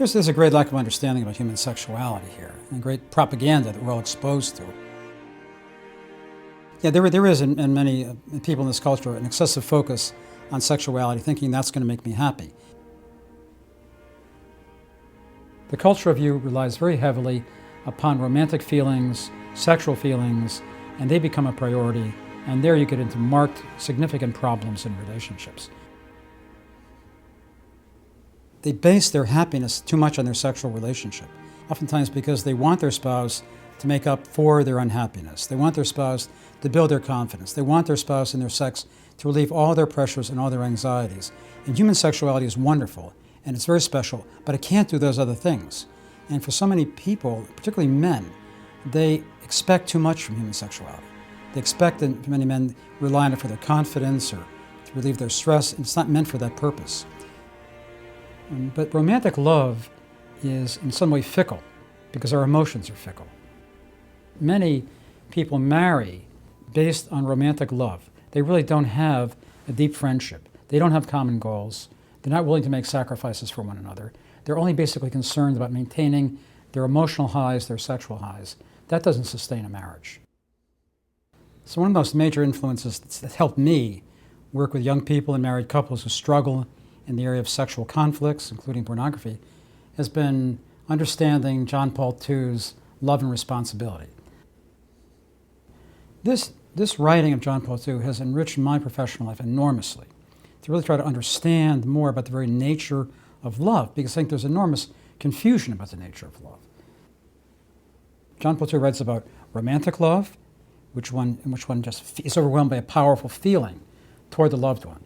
There's a great lack of understanding about human sexuality here, and great propaganda that we're all exposed to. Yeah, there is in many people in this culture an excessive focus on sexuality, thinking that's going to make me happy. The cultural view relies very heavily upon romantic feelings, sexual feelings, and they become a priority, and there you get into marked, significant problems in relationships. They base their happiness too much on their sexual relationship, oftentimes because they want their spouse to make up for their unhappiness. They want their spouse to build their confidence. They want their spouse and their sex to relieve all their pressures and all their anxieties. And human sexuality is wonderful, and it's very special, but it can't do those other things. And for so many people, particularly men, they expect too much from human sexuality. They expect that many men rely on it for their confidence or to relieve their stress, and it's not meant for that purpose. But romantic love is in some way fickle because our emotions are fickle. Many people marry based on romantic love. They really don't have a deep friendship. They don't have common goals. They're not willing to make sacrifices for one another. They're only basically concerned about maintaining their emotional highs, their sexual highs. That doesn't sustain a marriage. So one of the most major influences that helped me work with young people and married couples who struggle in the area of sexual conflicts, including pornography, has been understanding John Paul II's Love and Responsibility. This writing of John Paul II has enriched my professional life enormously, to really try to understand more about the very nature of love, because I think there's enormous confusion about the nature of love. John Paul II writes about romantic love, in which one just is overwhelmed by a powerful feeling toward the loved one.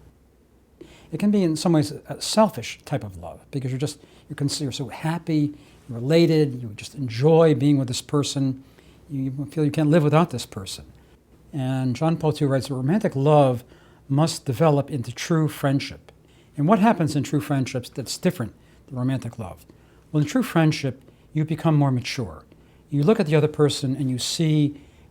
It can be in some ways a selfish type of love, because you're so happy, you're elated, you just enjoy being with this person, you feel you can't live without this person. And John Paul II writes that romantic love must develop into true friendship. And what happens in true friendships that's different than romantic love? Well, in true friendship, you become more mature. You look at the other person and you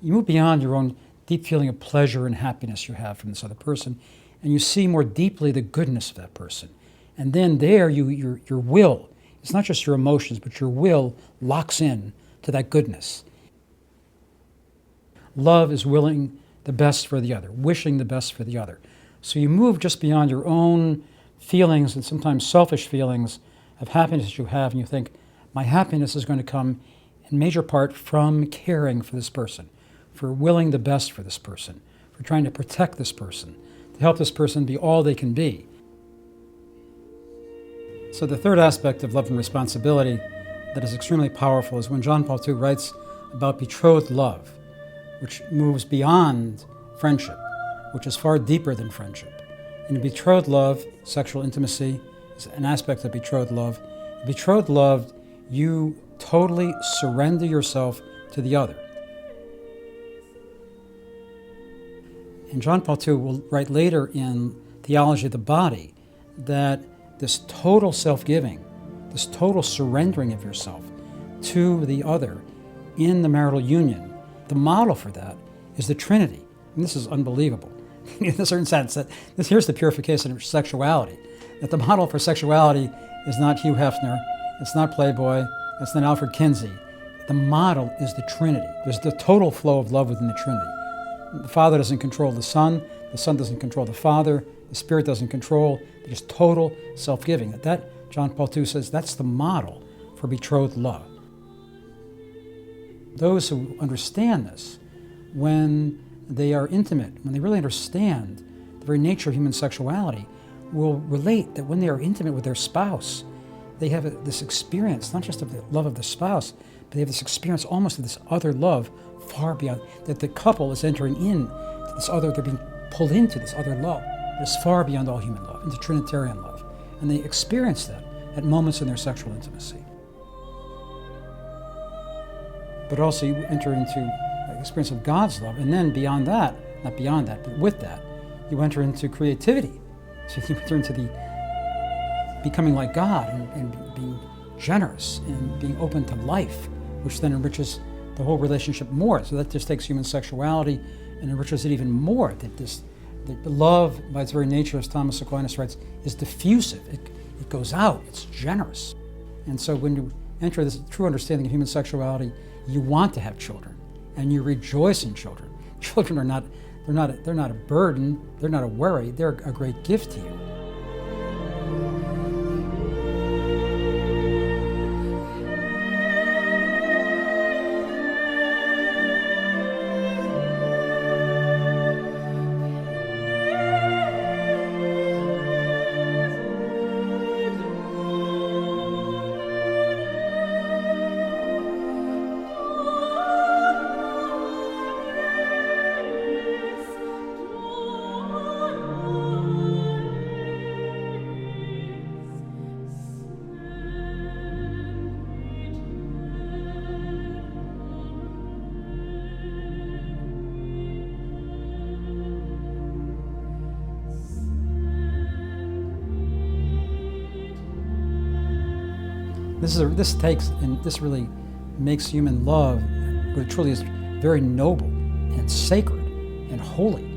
move beyond your own deep feeling of pleasure and happiness you have from this other person, and you see more deeply the goodness of that person. And then there, your will, it's not just your emotions, but your will locks in to that goodness. Love is willing the best for the other, wishing the best for the other. So you move just beyond your own feelings and sometimes selfish feelings of happiness that you have, and you think, my happiness is going to come in major part from caring for this person, for willing the best for this person, for trying to protect this person, to help this person be all they can be. So the third aspect of love and responsibility that is extremely powerful is when John Paul II writes about betrothed love, which moves beyond friendship, which is far deeper than friendship. In betrothed love, sexual intimacy is an aspect of betrothed love. In betrothed love, you totally surrender yourself to the other. And John Paul II will write later in Theology of the Body that this total self-giving, this total surrendering of yourself to the other in the marital union, the model for that is the Trinity. And this is unbelievable in a certain sense. Here's the purification of sexuality. That the model for sexuality is not Hugh Hefner, it's not Playboy, it's not Alfred Kinsey. The model is the Trinity. There's the total flow of love within the Trinity. The Father doesn't control the Son doesn't control the Father, the Spirit doesn't control, there's total self-giving. That, John Paul II says, that's the model for betrothed love. Those who understand this, when they are intimate, when they really understand the very nature of human sexuality, will relate that when they are intimate with their spouse, they have this experience, not just of the love of the spouse, but they have this experience almost of this other love far beyond, that the couple is entering in to this other, they're being pulled into this other love that is far beyond all human love, into Trinitarian love. And they experience that at moments in their sexual intimacy. But also you enter into the experience of God's love, and then beyond that, not beyond that, but with that, you enter into creativity. So you enter into the becoming like God and being generous and being open to life, which then enriches the whole relationship more. So that just takes human sexuality and enriches it even more. That love, by its very nature, as Thomas Aquinas writes, is diffusive. It goes out, it's generous. And so when you enter this true understanding of human sexuality, you want to have children, and you rejoice in children. Children are not, they're not a burden, they're not a worry, they're a great gift to you. This really makes human love what it truly is, very noble and sacred and holy.